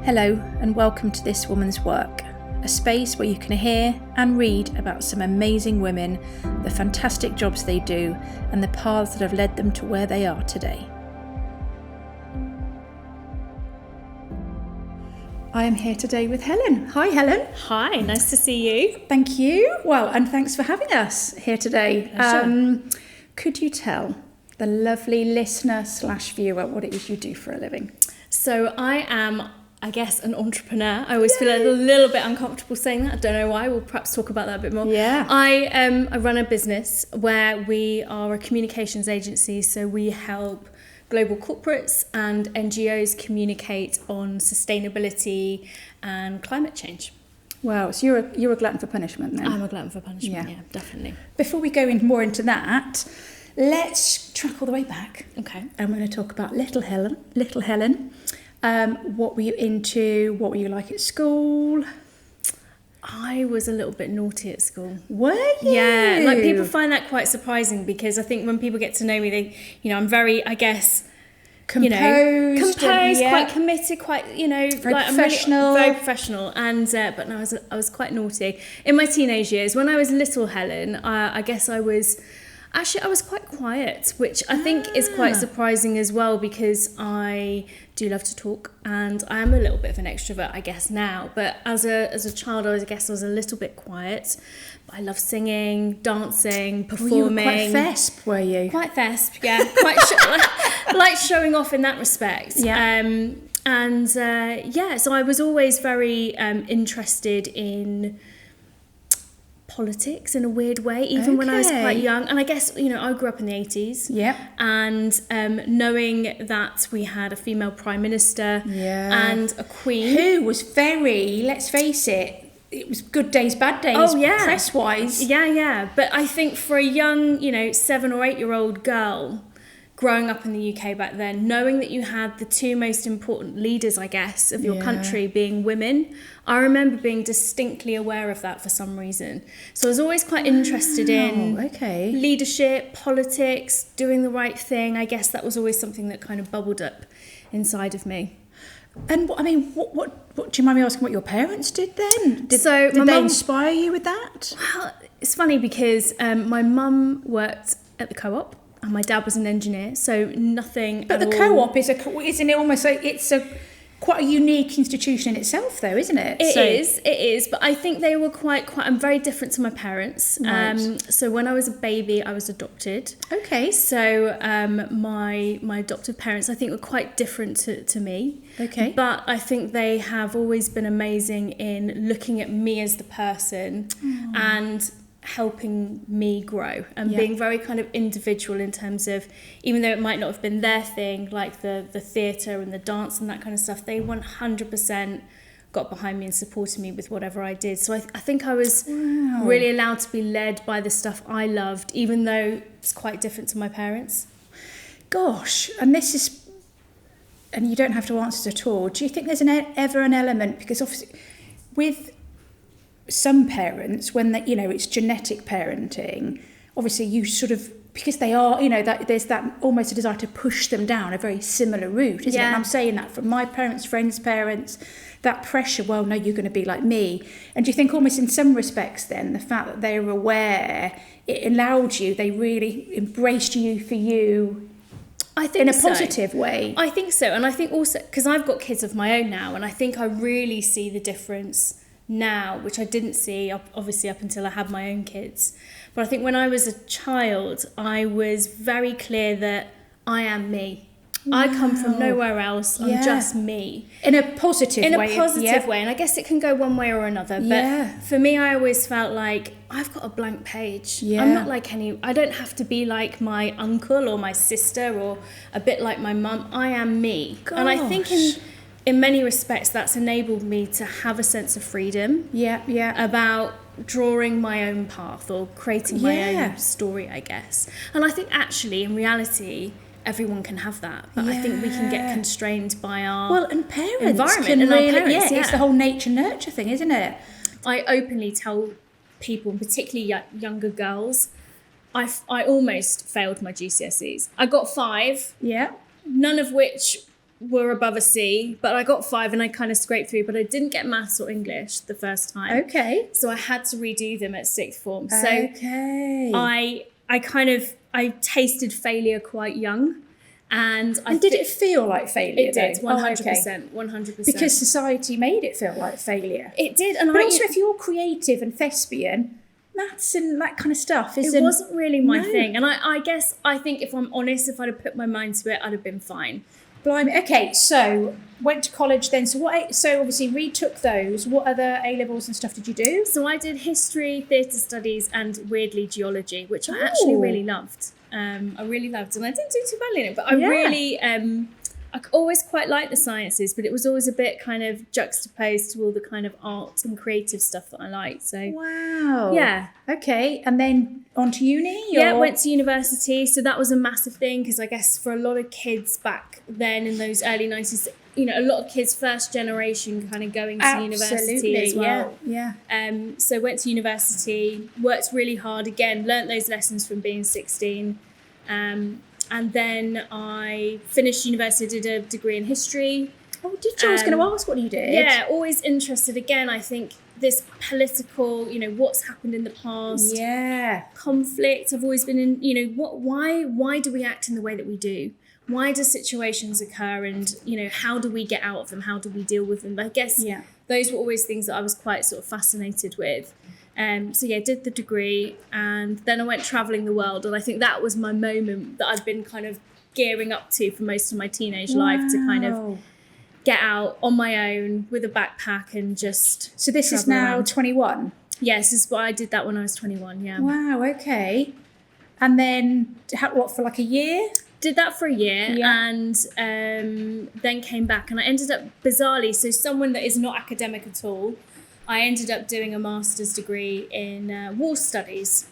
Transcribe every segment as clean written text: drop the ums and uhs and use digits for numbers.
Hello and welcome to This Woman's Work, a space where you can hear and read about some amazing women, the fantastic jobs they do, and the paths that have led them to where they are today. I am here today with Helen. Hi, Helen. Hi, nice to see you. Thank you. Well, and thanks for having us here today. Sure. Could you tell the lovely listener/viewer what it is you do for a living? So I am, I guess, an entrepreneur. I always feel a little bit uncomfortable saying that. I don't know why. We'll perhaps talk about that a bit more. Yeah. I run a business where we are a communications agency. So we help global corporates and NGOs communicate on sustainability and climate change. Wow, so you're a glutton for punishment then? I'm a glutton for punishment, yeah definitely. Before we go more into that, let's track all the way back. Okay. And we're going to talk about little Helen. What were you into? What were you like at school? I was a little bit naughty at school. Were you? Yeah, like people find that quite surprising because I think when people get to know me, they, I'm very, I guess, composed, quite committed, quite, very like professional. I'm really, very professional. And but no, I was quite naughty in my teenage years. When I was little Helen, I guess I was quite quiet, which I think is quite surprising as well because I do love to talk and I am a little bit of an extrovert, I guess, now. But as a child, I guess I was a little bit quiet. But I love singing, dancing, performing. You were quite fesp, were you? Quite fesp, yeah. Quite like showing off in that respect. Yeah. So I was always very interested in politics in a weird way, even when I was quite young. And I guess, I grew up in the 80s. Yeah. And knowing that we had a female prime minister and a queen. Who was very, let's face it was good days, bad days, press-wise. Yeah. But I think for a young, 7 or 8 year old girl growing up in the UK back then, knowing that you had the two most important leaders, I guess, of your country being women, I remember being distinctly aware of that for some reason. So I was always quite interested in leadership, politics, doing the right thing. I guess that was always something that kind of bubbled up inside of me. And what do you mind me asking what your parents did then? Did they inspire you with that? Well, it's funny because my mum worked at the co-op. And my dad was an engineer, so nothing. But the co-op isn't it almost like it's quite a unique institution in itself, though, isn't it? It is. But I think they were quite. I'm very different to my parents. Right. So when I was a baby, I was adopted. Okay. So my adoptive parents, I think, were quite different to me. Okay. But I think they have always been amazing in looking at me as the person and helping me grow and being very kind of individual in terms of, even though it might not have been their thing, like the theatre and the dance and that kind of stuff, they 100% got behind me and supported me with whatever I did. So I think I was really allowed to be led by the stuff I loved, even though it's quite different to my parents. Gosh, and you don't have to answer at all. Do you think there's ever an element, because obviously with some parents, when it's genetic parenting, obviously you sort of, because they are, that there's that almost a desire to push them down a very similar route, isn't it? And I'm saying that from my parents, friends' parents, that pressure, well, no, you're going to be like me. And do you think almost in some respects then, the fact that they were aware, it allowed you, they really embraced you for you, I think, in a positive way? I think so. And I think also, because I've got kids of my own now, and I think I really see the difference now, which I didn't see obviously up until I had my own kids. But I think when I was a child, I was very clear that I am me. Wow. I come from nowhere else. I'm just me. In a positive way. In a positive way. And I guess it can go one way or another. But for me, I always felt like I've got a blank page. Yeah. I'm not like I don't have to be like my uncle or my sister or a bit like my mum. I am me. Gosh. And I think in many respects, that's enabled me to have a sense of freedom. About drawing my own path or creating my own story, I guess. And I think actually, in reality, everyone can have that. But I think we can get constrained by our and parents environment and our parents. It's the whole nature-nurture thing, isn't it? I openly tell people, and particularly younger girls, I almost failed my GCSEs. I got 5. Yeah. None of which were above a C, but I got 5 and I kind of scraped through, but I didn't get maths or English the first time. Okay. So I had to redo them at sixth form. So okay. I tasted failure quite young. And did it feel like failure? It did, 100%, 100%. Because society made it feel like failure. It did. But also if you're creative and thespian, maths and that kind of stuff isn't... It wasn't really my thing. And I think if I'm honest, if I'd have put my mind to it, I'd have been fine. Blimey. Okay, so went to college then. So obviously retook those. What other A-levels and stuff did you do? So I did history, theatre studies, and weirdly geology, which I actually really loved. I really loved, and I didn't do too badly in it, but I always quite liked the sciences, but it was always a bit kind of juxtaposed to all the kind of art and creative stuff that I liked. So wow. Yeah. Okay, and then on to uni? Yeah, went to university. So that was a massive thing because I guess for a lot of kids back then in those early 90s, a lot of kids first generation kind of going to university as well. Yeah. So went to university, worked really hard again, learnt those lessons from being 16. And then I finished university, did a degree in history. Oh, did you? I was going to ask what you did. Yeah, always interested. Again, I think this political, what's happened in the past. Yeah. Conflict. I've always been in, why do we act in the way that we do? Why do situations occur and, how do we get out of them? How do we deal with them? But I guess those were always things that I was quite sort of fascinated with. Did the degree and then I went travelling the world, and I think that was my moment that I've been kind of gearing up to for most of my teenage life, to kind of get out on my own with a backpack and just... So this is now 21? Yes, this is what I did that when I was 21, yeah. Wow, okay. And then, for like a year? Did that for a year and then came back, and I ended up bizarrely, so someone that is not academic at all, I ended up doing a master's degree in war studies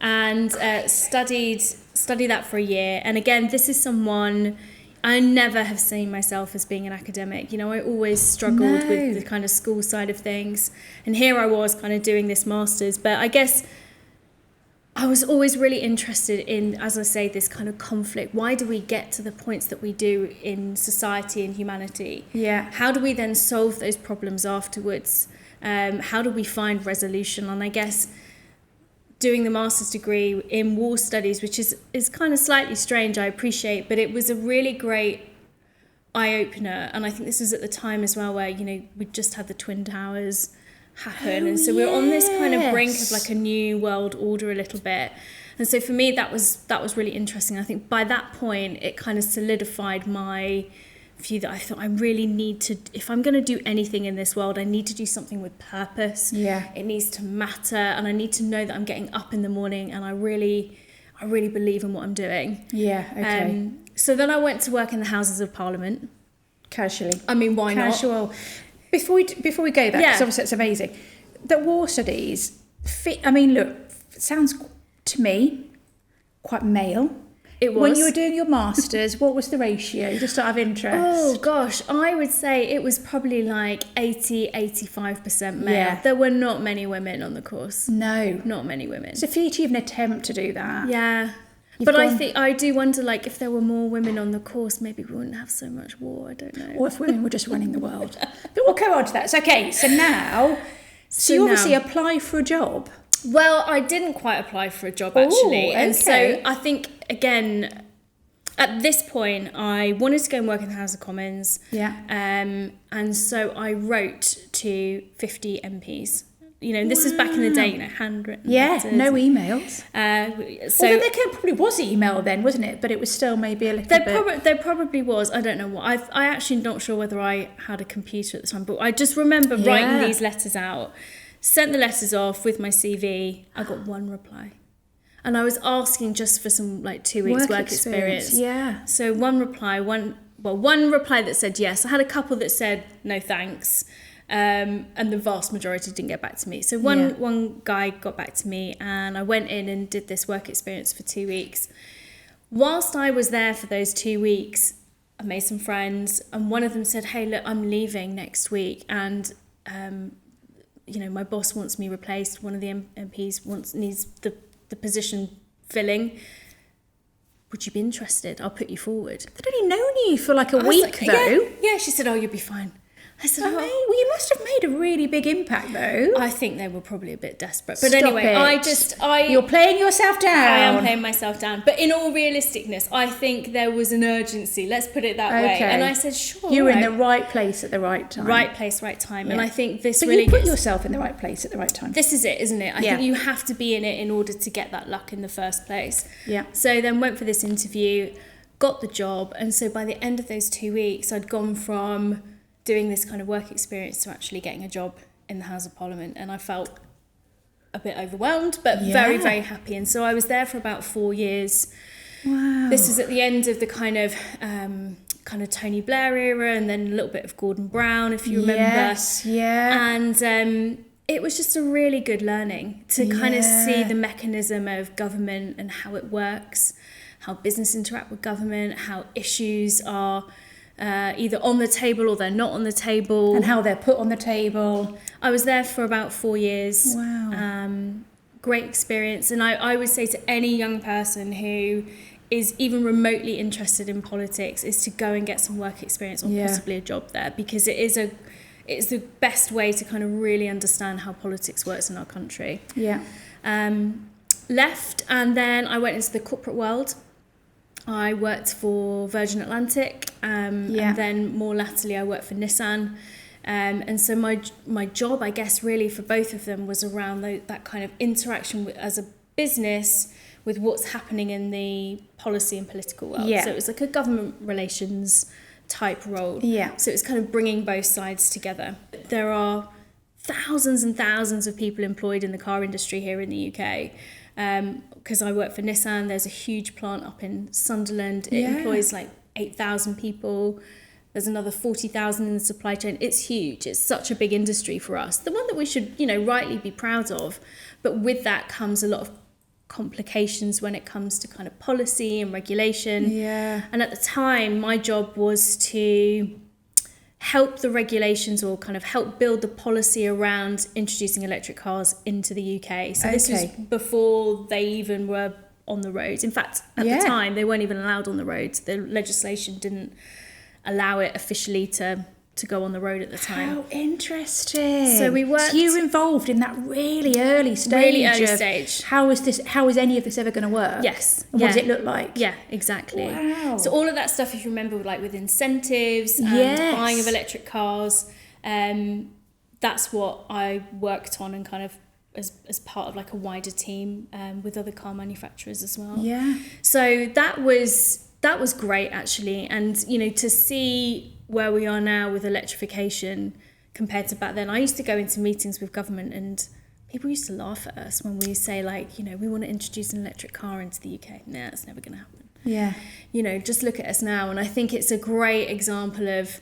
and studied that for a year. And again, this is someone, I never have seen myself as being an academic. I always struggled with the kind of school side of things. And here I was kind of doing this master's. But I guess I was always really interested in, as I say, this kind of conflict. Why do we get to the points that we do in society and humanity? Yeah. How do we then solve those problems afterwards? How do we find resolution? And I guess doing the master's degree in war studies, which is kind of slightly strange, I appreciate, but it was a really great eye-opener. And I think this was at the time as well where, we just had the Twin Towers happen. And so we were on this kind of brink of like a new world order a little bit. And so for me, that was really interesting. I think by that point, it kind of solidified my view that I thought I really need to, if I'm going to do anything in this world, I need to do something with purpose. Yeah. It needs to matter, and I need to know that I'm getting up in the morning and I really believe in what I'm doing. Yeah, okay. So then I went to work in the Houses of Parliament. Casually. I mean, why not? Casual. Before we go there, because obviously it's amazing. The war studies, sounds to me quite male. It was. When you were doing your masters, what was the ratio, just out of interest? Oh gosh, I would say it was probably like 80-85% male. Yeah. There were not many women on the course. No. Not many women. So for you to even attempt to do that. Yeah. I do wonder, like, if there were more women on the course, maybe we wouldn't have so much war. I don't know. Or if women were just running the world. But we'll go on to that. So, okay, so now, so you obviously apply for a job. Well, I didn't quite apply for a job, actually. Ooh, okay. And so I think, again, at this point, I wanted to go and work in the House of Commons. Yeah. And so I wrote to 50 MPs. This is back in the day, handwritten. Yeah, letters. no emails. So although there probably was email then, wasn't it? But it was still maybe a little bit... There probably was. I don't know what. I actually not sure whether I had a computer at the time, but I just remember writing these letters out, sent the letters off with my CV. I got one reply. And I was asking just for some 2 weeks work experience. Yeah. So one reply that said yes. I had a couple that said no thanks. And the vast majority didn't get back to me. So one guy got back to me, and I went in and did this work experience for 2 weeks. Whilst I was there for those 2 weeks, I made some friends, and one of them said, "Hey, look, I'm leaving next week, and my boss wants me replaced. One of the MPs needs the position filling. would you be interested? I'll put you forward. They'd only known you for like a week though. Yeah, she said, oh, you'll be fine. I said, well, you must have made a really big impact though. I think they were probably a bit desperate. But anyway, You're playing yourself down. I am playing myself down. But in all realisticness, I think there was an urgency. Let's put it that way. And I said, sure. You were in the right place at the right time. Right place, right time. Yeah. And I think this but really... you put yourself in the right place at the right time. This is it, isn't it? I think you have to be in it in order to get that luck in the first place. Yeah. So then went for this interview, got the job. And so by the end of those 2 weeks, I'd gone from doing this kind of work experience to actually getting a job in the House of Parliament, and I felt a bit overwhelmed but very, very happy. And so I was there for about 4 years. Wow. This was at the end of the kind of Tony Blair era, and then a little bit of Gordon Brown, if you remember. Yes, yeah. And it was just a really good learning to kind of see the mechanism of government and how it works, how business interact with government, how issues are either on the table or they're not on the table. And how they're put on the table. I was there for about 4 years. Wow. Great experience. And I would say to any young person who is even remotely interested in politics is to go and get some work experience or possibly a job there, because it's the best way to kind of really understand how politics works in our country. Yeah. Left, and then I went into the corporate world. I worked for Virgin Atlantic, and then more latterly I worked for Nissan. And so my job, I guess, really for both of them was around that kind of interaction as a business with what's happening in the policy and political world. Yeah. So it was like a government relations type role. Yeah. So it's kind of bringing both sides together. There are thousands and thousands of people employed in the car industry here in the UK. Because I work for Nissan, there's a huge plant up in Sunderland. It employs like 8,000 people. There's another 40,000 in the supply chain. It's huge. It's such a big industry for us. The one that we should, rightly be proud of. But with that comes a lot of complications when it comes to kind of policy and regulation. Yeah. And at the time, my job was to help the regulations or kind of help build the policy around introducing electric cars into the UK. So this was before they even were on the roads. In fact, at the time, they weren't even allowed on the roads. The legislation didn't allow it officially to go on the road at the time. How interesting. So we worked... So you were involved in that really early stage. How is any of this ever going to work? Yes. And what does it look like? Yeah, exactly. Wow. So all of that stuff, if you remember, like with incentives and buying of electric cars, that's what I worked on, and kind of as part of like a wider team with other car manufacturers as well. Yeah. So that was great, actually. And, to see where we are now with electrification compared to back then. I used to go into meetings with government and people used to laugh at us when we say like, we want to introduce an electric car into the UK. Nah, that's never going to happen. Yeah. Just look at us now. And I think it's a great example of,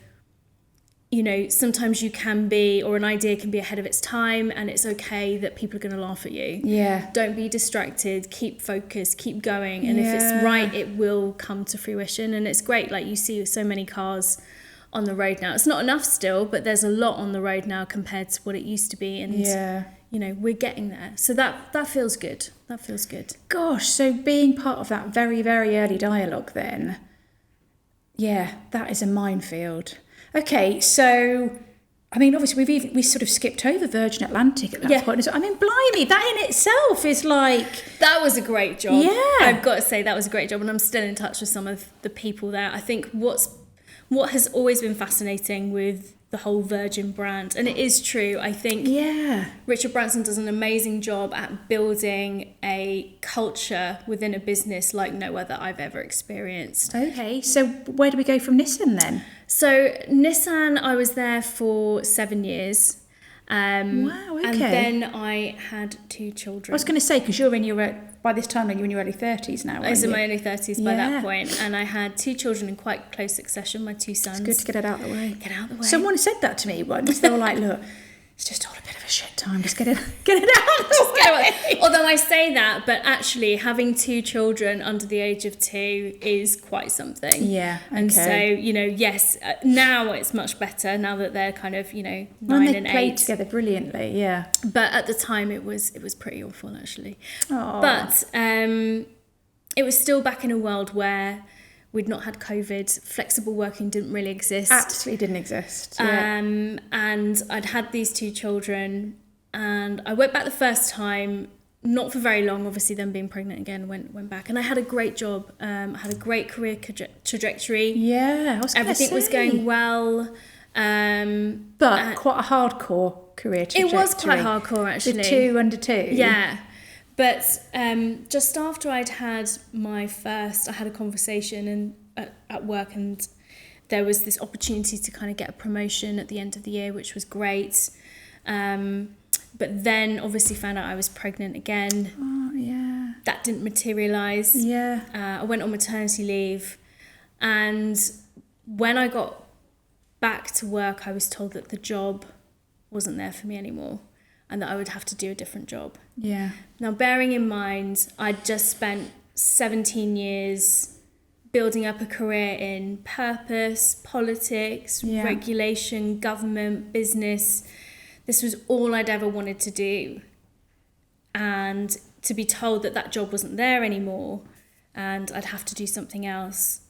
sometimes you can be, or an idea can be ahead of its time, and it's okay that people are going to laugh at you. Yeah. Don't be distracted, keep focused, keep going. And if it's right, it will come to fruition. And it's great. Like you see so many cars on the road now. It's not enough still, but there's a lot on the road now compared to what it used to be. And, we're getting there. So that feels good. That feels good. Gosh, so being part of that very, very early dialogue then, that is a minefield. Okay, so, obviously we sort of skipped over Virgin Atlantic at that point. Blimey, that in itself is like... That was a great job. Yeah. I've got to say, that was a great job. And I'm still in touch with some of the people there. I think what has always been fascinating with the whole Virgin brand, and it is true, I think Richard Branson does an amazing job at building a culture within a business like no other I've ever experienced. Okay, so where do we go from Nissan then? So Nissan, I was there for 7 years. Wow, okay. And then I had 2 children. I was going to say, because by this time you're in your early 30s now, I was in my early 30s by that point, and I had 2 children in quite close succession, my 2 sons. It's good to get it out of the way. Get out of the way. Someone said that to me once. They were like, look, it's just all a bit of a shit time. Just get it out of the way. Although I say that, but actually having 2 children under the age of 2 is quite something. Yeah. Okay. And so, yes, now it's much better now that they're kind of, 9 and 8. They played together brilliantly, yeah. But at the time it was pretty awful, actually. Aww. But it was still back in a world where we'd not had COVID, flexible working didn't really exist. Absolutely didn't exist. Yeah. And I'd had these 2 children, and I went back the first time, not for very long, obviously then being pregnant again, went back. And I had a great job. I had a great career trajectory. Yeah, I was going to say. Everything was going well. But quite a hardcore career trajectory. It was quite hardcore, actually. With 2 under 2. Yeah. But just after I'd had my first, I had a conversation at work, and there was this opportunity to kind of get a promotion at the end of the year, which was great. But then obviously found out I was pregnant again. Oh, yeah. That didn't materialise. Yeah. I went on maternity leave, and when I got back to work, I was told that the job wasn't there for me anymore, and that I would have to do a different job. Yeah. Now, bearing in mind, I'd just spent 17 years building up a career in purpose, politics, regulation, government, business. This was all I'd ever wanted to do. And to be told that that job wasn't there anymore and I'd have to do something else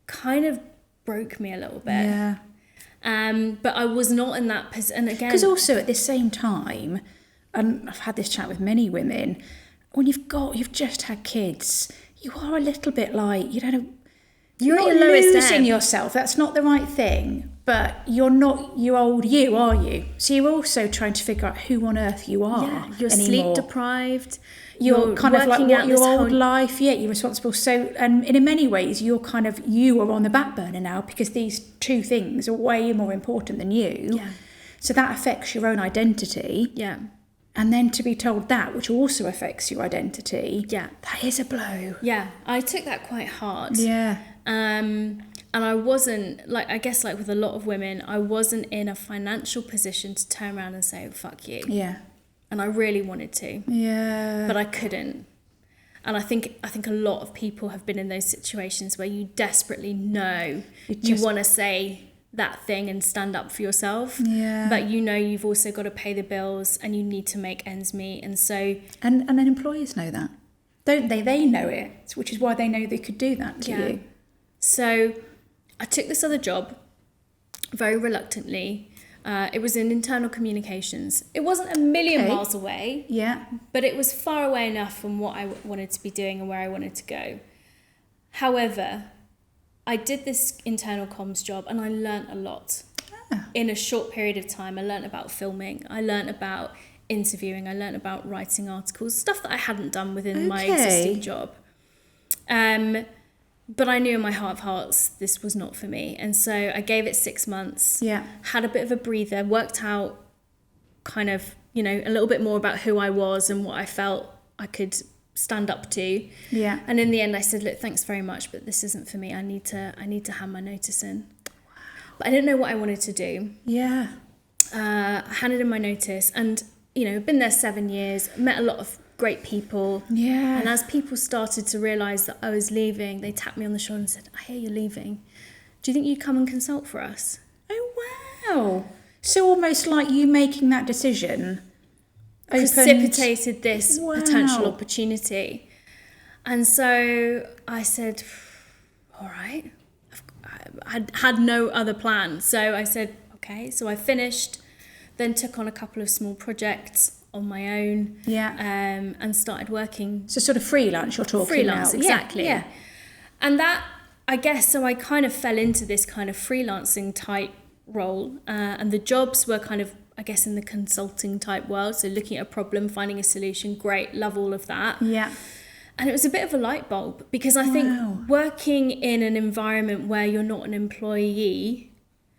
kind of broke me a little bit. Yeah. But I was not in that position. And again, because also at the same time, and I've had this chat with many women, when you've just had kids, you are a little bit like, you don't know, you're not losing yourself. That's not the right thing. But you're not your old you, are you? So you're also trying to figure out who on earth you are. Yeah, you're anymore. sleep deprived. You're kind of like what your old life. Yeah, you're responsible. So, and in many ways, you are on the back burner now because these 2 things are way more important than you. Yeah. So that affects your own identity. Yeah. And then to be told that, which also affects your identity. Yeah. That is a blow. Yeah, I took that quite hard. Yeah. And I wasn't, like, I guess like with a lot of women, I wasn't in a financial position to turn around and say, fuck you. Yeah. And I really wanted to. Yeah. But I couldn't. And I think a lot of people have been in those situations where you desperately know you want to say that thing and stand up for yourself. Yeah. But you know you've also got to pay the bills and you need to make ends meet. And so... And then employers know that, don't they? They know it, which is why they know they could do that to you. So I took this other job very reluctantly. It was in internal communications. It wasn't a million miles away. Yeah. But it was far away enough from what I wanted to be doing and where I wanted to go. However, I did this internal comms job and I learnt a lot. In a short period of time. I learnt about filming. I learnt about interviewing. I learnt about writing articles, stuff that I hadn't done within my existing job. But I knew in my heart of hearts this was not for me. And so I gave it 6 months. Yeah. Had a bit of a breather, worked out kind of, a little bit more about who I was and what I felt I could stand up to. Yeah. And in the end I said, look, thanks very much, but this isn't for me. I need to hand my notice in. But I didn't know what I wanted to do. Yeah. I handed in my notice and, I've been there 7 years, met a lot of great people. Yeah. And as people started to realise that I was leaving, they tapped me on the shoulder and said, I hear you're leaving. Do you think you'd come and consult for us? Oh, wow. So almost like you making that decision precipitated this potential opportunity. And so I said, all right. I had no other plan. So I said, okay. So I finished, then took on a couple of small projects on my own. Yeah. And started working. So sort of freelance you're talking freelance, now. Exactly. Yeah. And that, I guess, so I kind of fell into this kind of freelancing type role. And the jobs were kind of, I guess, in the consulting type world. So looking at a problem, finding a solution, great, love all of that. Yeah. And it was a bit of a light bulb because I think working in an environment where you're not an employee,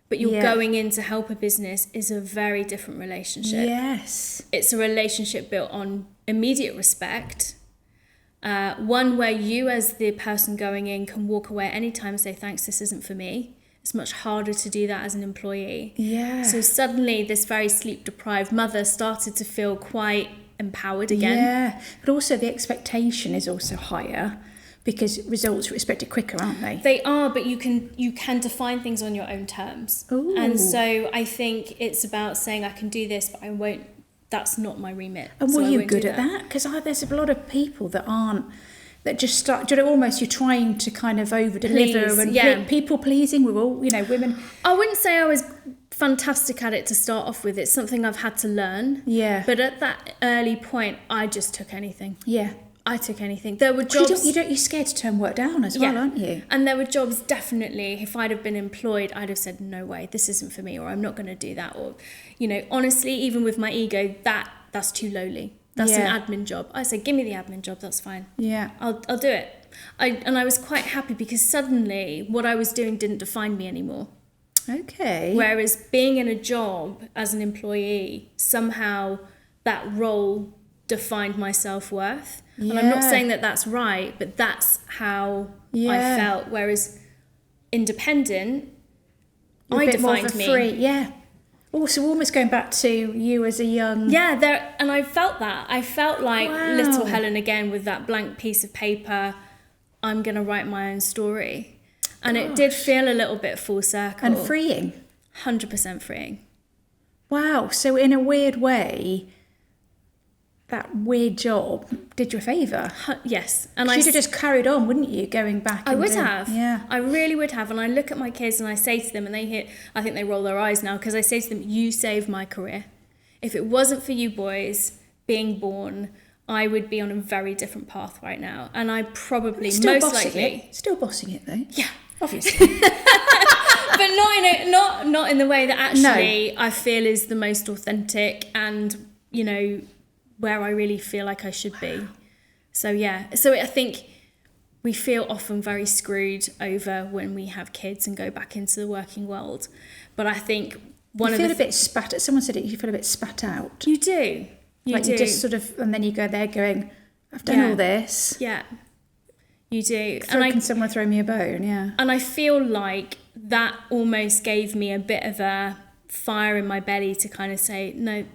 but you're going in to help a business is a very different relationship. Yes. It's a relationship built on immediate respect. One where you as the person going in can walk away at any time and say, thanks, this isn't for me. It's much harder to do that as an employee. Yeah. So suddenly this very sleep deprived mother started to feel quite empowered again. Yeah. But also the expectation is also higher because results are expected quicker, aren't they? They are, but you can define things on your own terms. Ooh. And so I think it's about saying I can do this, but I won't. That's not my remit. And were you good at that? Because there's a lot of people that aren't. that just start, almost you're trying to kind of over-deliver and people-pleasing. We're all, women. I wouldn't say I was fantastic at it to start off with. It's something I've had to learn. Yeah. But at that early point, I just took anything. Yeah. I took anything. There were jobs... You're scared to turn work down as well, aren't you? And there were jobs, definitely, if I'd have been employed, I'd have said, no way, this isn't for me, or I'm not going to do that. Or, honestly, even with my ego, that's too lowly. That's an admin job. I said, give me the admin job, that's fine. Yeah. I'll do it. I was quite happy because suddenly what I was doing didn't define me anymore. Okay. Whereas being in a job as an employee, somehow that role defined my self-worth. Yeah. And I'm not saying that that's right, but that's how I felt. Whereas independent, I defined me. Free. Yeah. Also, almost going back to you as a young... Yeah, and I felt that. I felt like little Helen again with that blank piece of paper. I'm going to write my own story. And it did feel a little bit full circle. And freeing. 100% freeing. Wow. So in a weird way, that weird job did you a favour. Yes. And you'd have just carried on, wouldn't you, going back? I would have. Yeah. I really would have. And I look at my kids and I say to them, and I think they roll their eyes now, because I say to them, you saved my career. If it wasn't for you boys being born, I would be on a very different path right now. And I probably, still most likely... Still bossing it, though. Yeah. Obviously. But not in the way that actually I feel is the most authentic and, where I really feel like I should be. So I think we feel often very screwed over when we have kids and go back into the working world. But I think you feel a bit spat. Someone said it. You feel a bit spat out. You do. You just sort of, and then you go there going, I've done all this. Yeah. You do. Can someone throw me a bone? Yeah. And I feel like that almost gave me a bit of a fire in my belly to kind of say, no,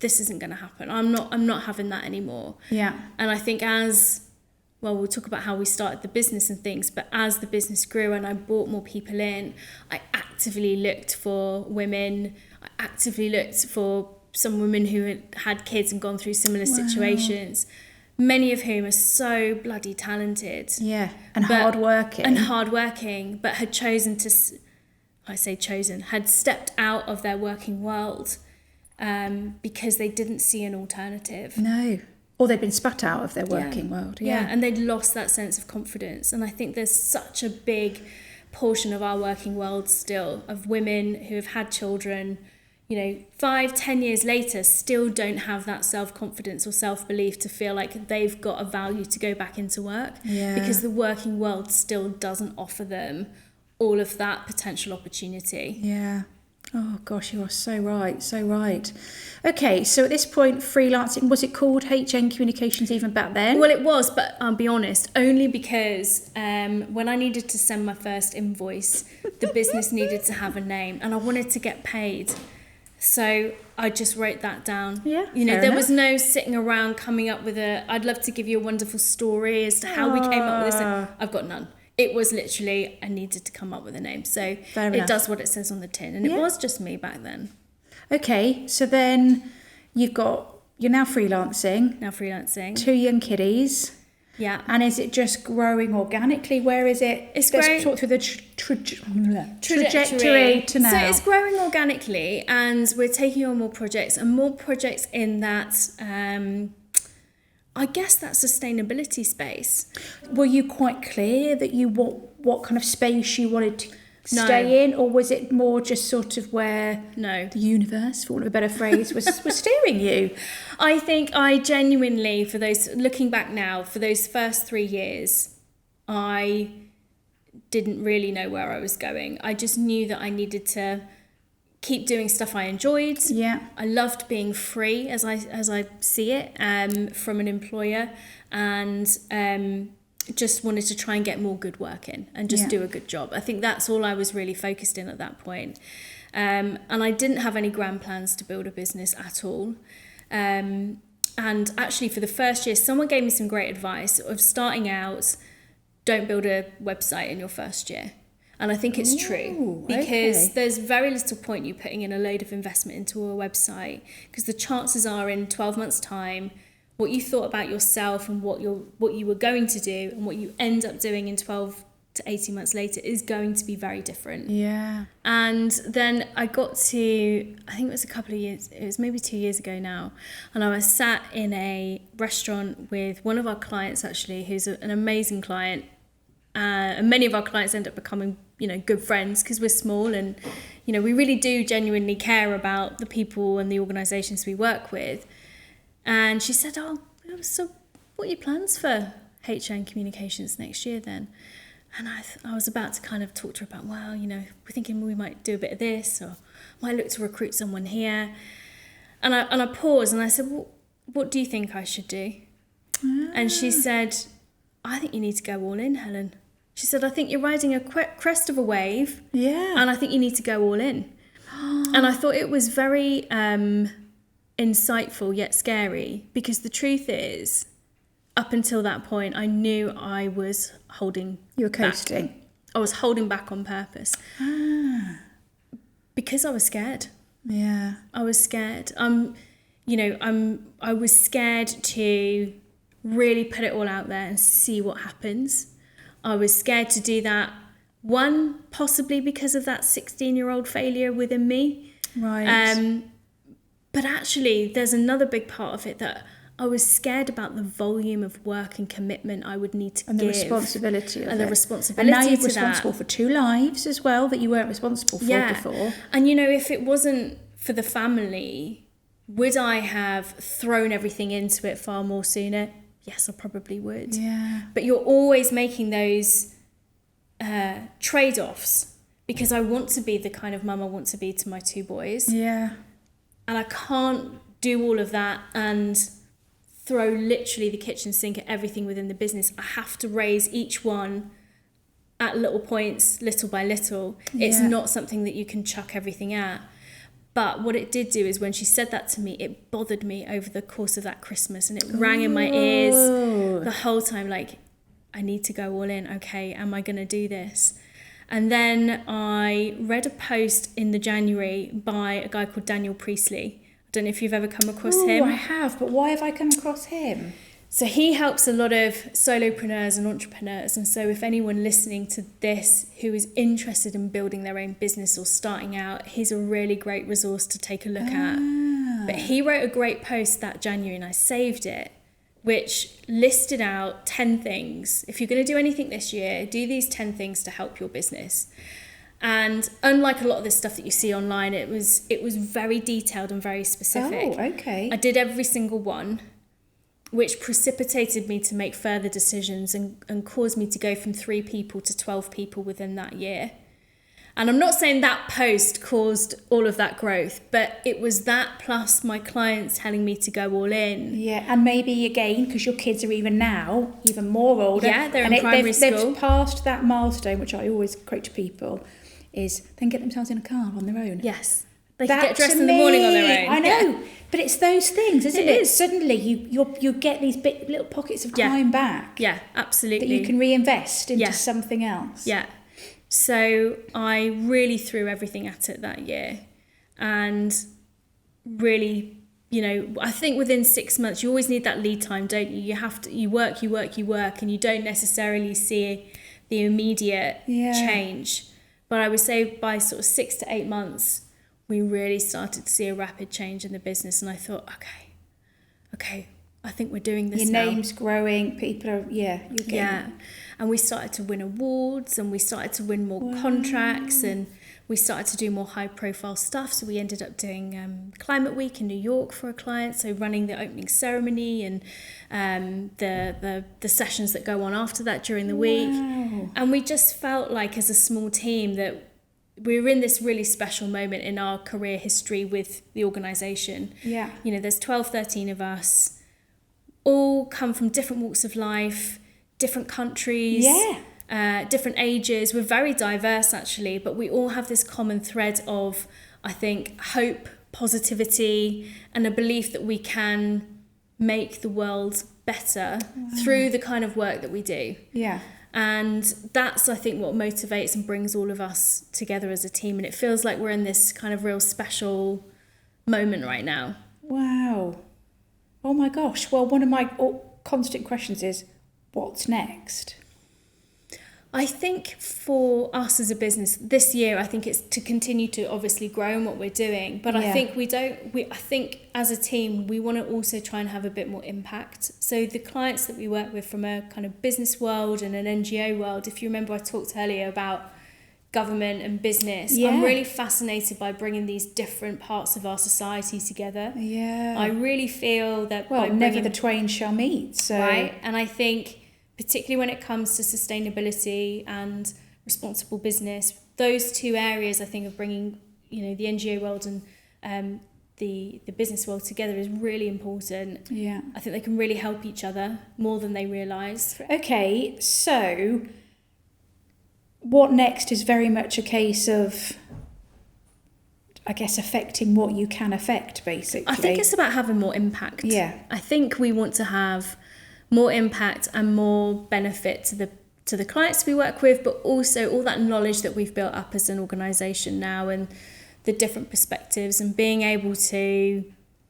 this isn't going to happen. I'm not having that anymore. Yeah. And I think we'll talk about how we started the business and things, but as the business grew and I brought more people in, I actively looked for women. I actively looked for some women who had kids and gone through similar situations, many of whom are so bloody talented. Yeah, and hardworking. But had chosen had stepped out of their working world because they didn't see an alternative. No. Or they'd been spat out of their working world. Yeah, and they'd lost that sense of confidence. And I think there's such a big portion of our working world still of women who have had children, 5-10 years later, still don't have that self-confidence or self-belief to feel like they've got a value to go back into work. Yeah. Because the working world still doesn't offer them all of that potential opportunity. Yeah. Oh gosh, you are so right, so right. Okay, so at this point, freelancing, was it called HN Communications even back then? Well, it was, but I'll be honest, only because when I needed to send my first invoice, the business needed to have a name and I wanted to get paid. So I just wrote that down. Yeah, there was no sitting around coming up with I'd love to give you a wonderful story as to how we came up with this. I've got none. It was literally, I needed to come up with a name. So it does what it says on the tin. And it was just me back then. Okay, so then you're now freelancing. 2 young kiddies. Yeah. And is it just growing organically? Where is it? It's growing. Talk through the trajectory to now. So it's growing organically and we're taking on more projects in that... I guess that sustainability space. Were you quite clear that what kind of space you wanted to stay in, or was it more just sort of where the universe, for want of a better phrase, was steering you? I think I genuinely, looking back now, for those first 3 years, I didn't really know where I was going. I just knew that I needed to keep doing stuff I enjoyed. Yeah. I loved being free as I see it from an employer, and just wanted to try and get more good work in and just do a good job. I think that's all I was really focused in at that point. And I didn't have any grand plans to build a business at all. And actually for the first year, someone gave me some great advice of starting out, don't build a website in your first year. And I think it's true because there's very little point you putting in a load of investment into a website because the chances are in 12 months' time, what you thought about yourself and what you were going to do and what you end up doing in 12 to 18 months later is going to be very different. Yeah. And then I got to, I think it was a couple of years, it was maybe 2 years ago now, and I was sat in a restaurant with one of our clients actually, who's an amazing client, and many of our clients end up becoming, you know, good friends because we're small and, you know, we really do genuinely care about the people and the organisations we work with. And she said, oh, so what are your plans for HR and communications next year then? And I was about to kind of talk to her about, well, you know, we're thinking we might do a bit of this or might look to recruit someone here. And I paused and I said, well, what do you think I should do? And she said, I think you need to go all in, Helen. She said, I think you're riding a crest of a wave. Yeah. And I think you need to go all in. And I thought it was very insightful yet scary, because the truth is, up until that point, I knew I was holding You were coasting. back. I was holding back on purpose. Because I was scared. Yeah. I was scared. I was scared to really put it all out there and see what happens. I was scared to do that. One, possibly because of that 16-year-old failure within me. Right. But actually, there's another big part of it that I was scared about the volume of work and commitment I would need to give. And the responsibility of it. And the responsibility And now you're to responsible that. for 2 lives as well that you weren't responsible for before. And, you know, if it wasn't for the family, would I have thrown everything into it far more sooner? Yes, I probably would. Yeah. But you're always making those trade-offs, because I want to be the kind of mum I want to be to my 2 boys. Yeah. And I can't do all of that and throw literally the kitchen sink at everything within the business. I have to raise each one at little points, little by little. It's not something that you can chuck everything at. But what it did do is, when she said that to me, it bothered me over the course of that Christmas, and it rang in my ears the whole time, like, I need to go all in. Okay, am I going to do this? And then I read a post in the January by a guy called Daniel Priestley. I don't know if you've ever come across him. I have, but why have I come across him? So he helps a lot of solopreneurs and entrepreneurs. And so if anyone listening to this who is interested in building their own business or starting out, he's a really great resource to take a look at. But he wrote a great post that January, and I saved it, which listed out 10 things. If you're going to do anything this year, do these 10 things to help your business. And unlike a lot of the stuff that you see online, it was very detailed and very specific. Oh, okay. I did every single one, which precipitated me to make further decisions and caused me to go from 3 people to 12 people within that year. And I'm not saying that post caused all of that growth, but it was that plus my clients telling me to go all in. Yeah, and maybe again, because your kids are even more older. Yeah, they're in primary school. They've passed that milestone, which I always quote to people, is then get themselves in a car on their own. Yes. They can get dressed in the morning on their own. I know, but it's those things, isn't it? is. Suddenly you get these little pockets of time back. Yeah, absolutely. That you can reinvest into something else. Yeah. So I really threw everything at it that year, and really, you know, I think within 6 months, you always need that lead time, don't you? You work, and you don't necessarily see the immediate change. But I would say by sort of 6 to 8 months, we really started to see a rapid change in the business. And I thought, okay, I think we're doing this now. Your name's growing, people are, you're getting... Yeah, and we started to win awards, and we started to win more contracts, and we started to do more high-profile stuff. So we ended up doing Climate Week in New York for a client, so running the opening ceremony and the sessions that go on after that during the week. And we just felt like, as a small team, that we were in this really special moment in our career history with the organisation. Yeah. You know, there's 12, 13 of us, all come from different walks of life, different countries, different ages. We're very diverse, actually, but we all have this common thread of, I think, hope, positivity, and a belief that we can make the world better through the kind of work that we do. Yeah. And that's, I think, what motivates and brings all of us together as a team. And it feels like we're in this kind of real special moment right now. Wow. Oh my gosh. Well, one of my constant questions is, what's next? I think for us as a business this year, I think it's to continue to obviously grow in what we're doing. But I think I think as a team, we want to also try and have a bit more impact. So the clients that we work with from a kind of business world and an NGO world, if you remember, I talked earlier about government and business. Yeah. I'm really fascinated by bringing these different parts of our society together. Yeah. I really feel that never the twain shall meet. So. Right. And I think, particularly when it comes to sustainability and responsible business, those two areas, I think, of bringing, the NGO world and the business world together is really important. Yeah. I think they can really help each other more than they realise. Okay, so what next is very much a case of, I guess, affecting what you can affect, basically. I think it's about having more impact. Yeah. I think we want to have more impact and more benefit to the clients we work with, but also all that knowledge that we've built up as an organisation now and the different perspectives, and being able to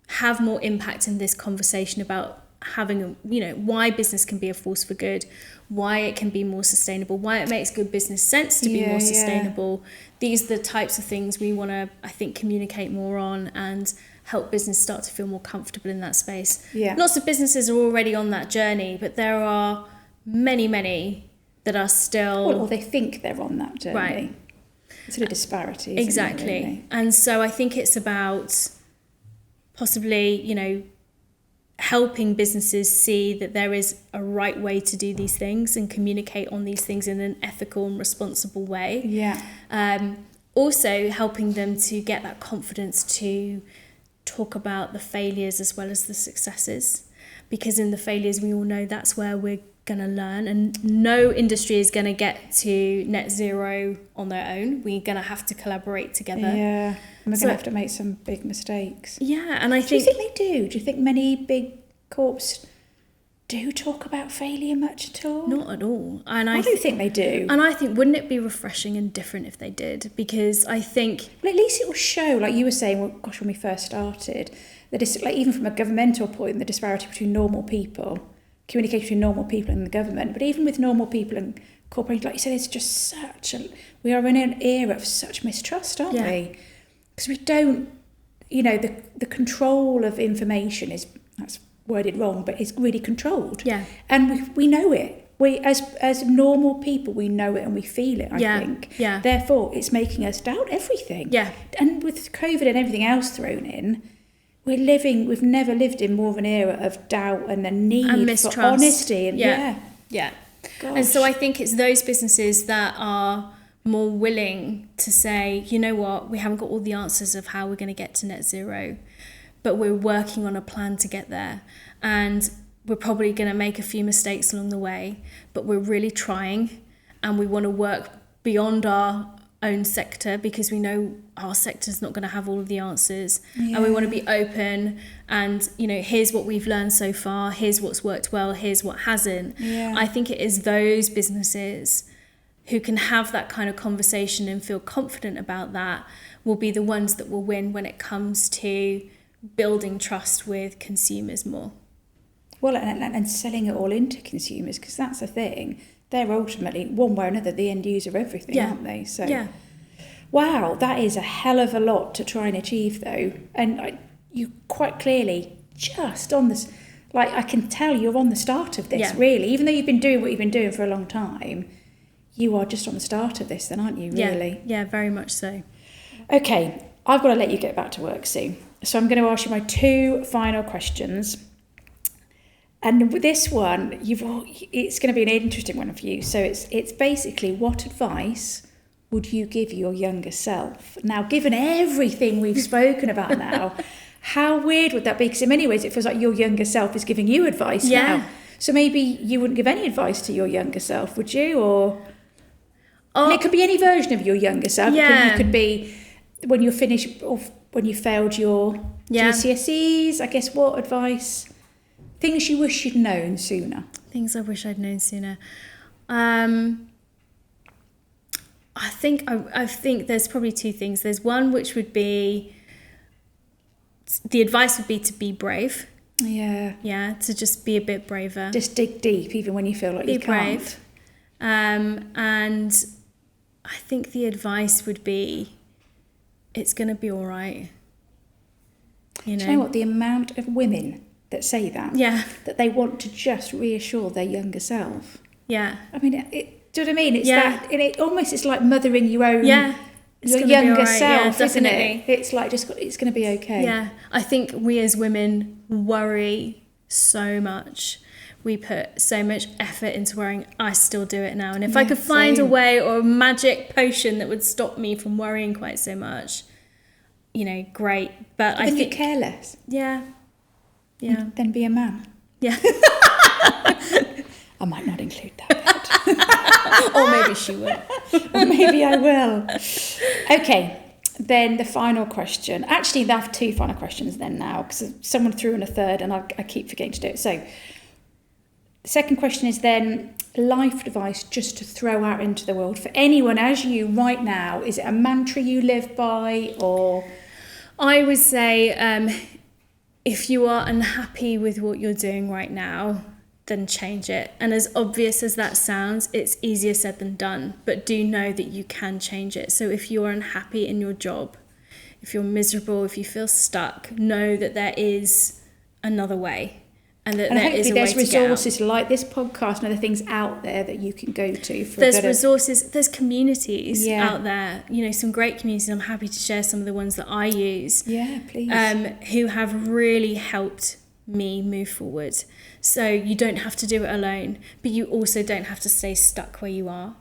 have more impact in this conversation about having why business can be a force for good, why it can be more sustainable, why it makes good business sense to be more sustainable. These are the types of things we want to, I think, communicate more on and help business start to feel more comfortable in that space. Yeah. Lots of businesses are already on that journey, but there are many that are still... Well, or they think they're on that journey. Right. It's a disparity, isn't exactly. it, really? And so I think it's about possibly, helping businesses see that there is a right way to do these things and communicate on these things in an ethical and responsible way. Yeah. Also helping them to get that confidence to talk about the failures as well as the successes, because in the failures we all know that's where we're going to learn, and no industry is going to get to net zero on their own. We're going to have to collaborate together. Yeah, and we're going to have to make some big mistakes. Yeah, and Do you think they do? Do you think many big corps do talk about failure much at all? Not at all. And I don't think they do. And I think, wouldn't it be refreshing and different if they did? Because I think... Well, at least it will show, like you were saying, well, gosh, when we first started, that it's like, even from a governmental point, the disparity between normal people, communication between normal people and the government, but even with normal people and corporations, like you said, it's just we are in an era of such mistrust, aren't we? Because we don't, the control of information that's worded wrong, but it's really controlled. Yeah. And we know it. We, as normal people, we know it and we feel it, I think. Yeah. Therefore, it's making us doubt everything. Yeah. And with COVID and everything else thrown in, we've never lived in more of an era of doubt and the need for honesty. And Yeah. Gosh. And so I think it's those businesses that are more willing to say, you know what, we haven't got all the answers of how we're going to get to net zero, but we're working on a plan to get there. And we're probably going to make a few mistakes along the way, but we're really trying, and we want to work beyond our own sector because we know our sector's not going to have all of the answers. And we want to be open and, here's what we've learned so far, here's what's worked well, here's what hasn't. I think it is those businesses who can have that kind of conversation and feel confident about that will be the ones that will win when it comes to building trust with consumers more. Well, and selling it all into consumers, because that's the thing. They're ultimately, one way or another, the end user of everything, aren't they? So, wow, that is a hell of a lot to try and achieve, though. And you quite clearly just on this, like I can tell you're on the start of this, really. Even though you've been doing what you've been doing for a long time, you are just on the start of this then, aren't you, really? Yeah, very much so. Okay, I've got to let you get back to work soon. So I'm going to ask you my two final questions. And with this one, it's going to be an interesting one for you. So it's basically, what advice would you give your younger self? Now, given everything we've spoken about now, how weird would that be? Because in many ways, it feels like your younger self is giving you advice now. So maybe you wouldn't give any advice to your younger self, would you? Or and it could be any version of your younger self. Yeah. It could be when you're finished or when you failed your GCSEs. I guess what advice... Things you wish you'd known sooner. Things I wish I'd known sooner. I think there's probably two things. There's one which would be, the advice would be to be brave. Yeah, to just be a bit braver. Just dig deep, even when you feel like you can't. Be brave. And I think the advice would be, it's going to be all right. Do you know what? The amount of women that say that, that they want to just reassure their younger self. Yeah. I mean, do you know what I mean? It's that, and it's like mothering your own, your younger self, isn't it? It's like it's going to be okay. Yeah. I think we as women worry so much. We put so much effort into worrying. I still do it now. And if I could find a way or a magic potion that would stop me from worrying quite so much, great. But I think you're careless. Yeah. Yeah. Then be a man. Yeah. I might not include that. Or maybe she will. Or maybe I will. Okay. Then the final question. Actually, I have two final questions then now, because someone threw in a third and I keep forgetting to do it. So the second question is then life advice just to throw out into the world for anyone as you right now. Is it a mantra you live by, or? I would say if you are unhappy with what you're doing right now, then change it. And as obvious as that sounds, it's easier said than done. But do know that you can change it. So if you're unhappy in your job, if you're miserable, if you feel stuck, know that there is another way. And that there is a way to get out. There's resources like this podcast and other things out there that you can go to. There's resources, there's communities out there, some great communities. I'm happy to share some of the ones that I use. Yeah, please. Who have really helped me move forward. So you don't have to do it alone, but you also don't have to stay stuck where you are.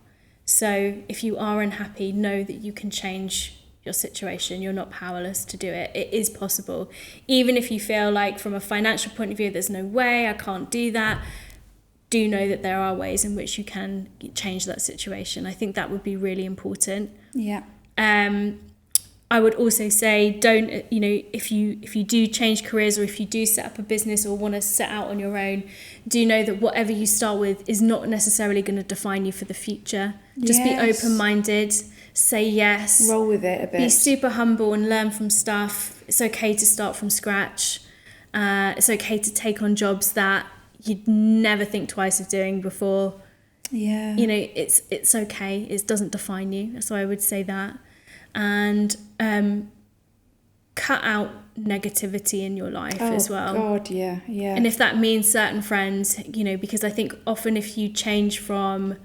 So if you are unhappy, know that you can change your situation. You're not powerless to do it. It is possible. Even if you feel like from a financial point of view, there's no way, I can't do that. Do know that there are ways in which you can change that situation. I think that would be really important. Yeah. I would also say don't, if you do change careers, or if you do set up a business or want to set out on your own, do know that whatever you start with is not necessarily going to define you for the future. Just be open-minded, say yes. Roll with it a bit. Be super humble and learn from stuff. It's okay to start from scratch. It's okay to take on jobs that you'd never think twice of doing before. Yeah. It's okay. It doesn't define you. So I would say that. And cut out negativity in your life as well. Oh God, yeah. And if that means certain friends, because I think often if you change from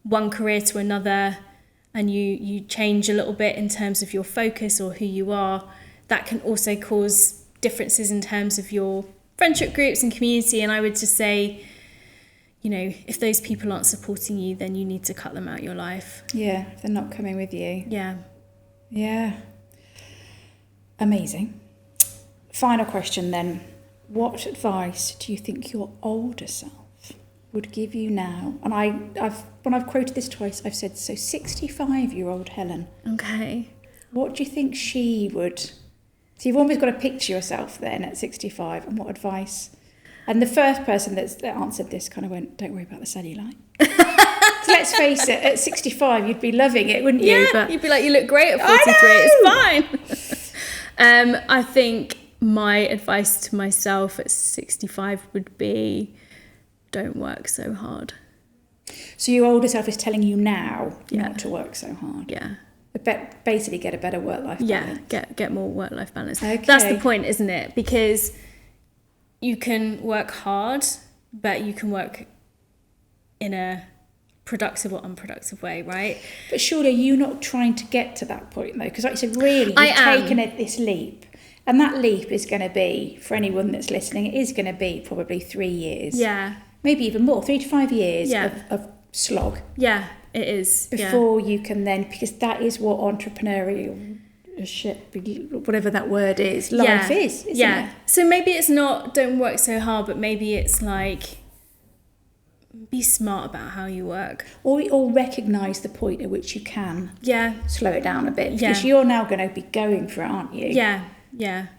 one career to another and you change a little bit in terms of your focus or who you are, that can also cause differences in terms of your friendship groups and community. And I would just say, if those people aren't supporting you, then you need to cut them out of your life. Yeah, if they're not coming with you. Yeah. Yeah. Amazing. Final question then. What advice do you think your older self would give you now? And when I've quoted this twice, I've said, so 65-year-old Helen. Okay. What do you think she would... So you've almost got to picture yourself then at 65, and what advice... And the first person that answered this kind of went, don't worry about the cellulite. So let's face it, at 65, you'd be loving it, wouldn't you? Yeah, but you'd be like, you look great at 43, it's fine. I think my advice to myself at 65 would be, don't work so hard. So your older self is telling you now not to work so hard. Yeah. Basically get a better work-life balance. Yeah, get more work-life balance. Okay. That's the point, isn't it? Because you can work hard, but you can work in a productive or unproductive way, right? But surely you're not trying to get to that point though, because like you said, really you've taken this leap, and that leap is going to be, for anyone that's listening, it is going to be probably 3 years. Yeah. Maybe even more, 3 to 5 years of slog. Yeah, it is. Before you can then, because that is what entrepreneurial shit, whatever that word is, life is, isn't it? So maybe it's not don't work so hard, but maybe it's like be smart about how you work, or recognise the point at which you can slow it down a bit, because you're now going to be going for it, aren't you?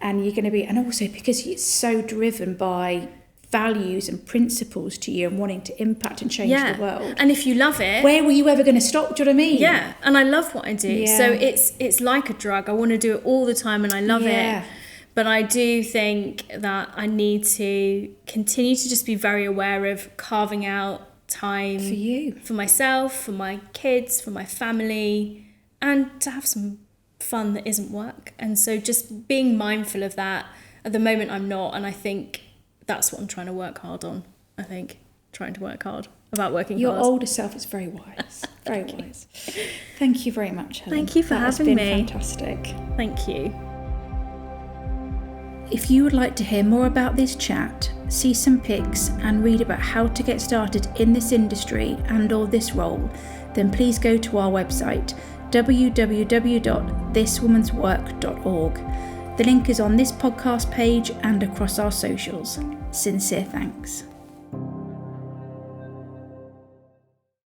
And you're going to be, and also because it's so driven by values and principles to you and wanting to impact and change the world. And if you love it, where were you ever going to stop? Do you know what I mean? Yeah. And I love what I do. So it's like a drug. I want to do it all the time and I love it. But I do think that I need to continue to just be very aware of carving out time for you, for myself, for my kids, for my family, and to have some fun that isn't work. And so just being mindful of that. At the moment I'm not, and I think that's what I'm trying to work hard on. I think trying to work hard about working Your hard. older self is very wise. Very wise. Thank you very much, Helen. Thank you for having me. That has been fantastic. Thank you. If you would like to hear more about this chat, see some pics and read about how to get started in this industry and or this role, then please go to our website www.thiswomanswork.org. The link is on this podcast page and across our socials. Sincere thanks.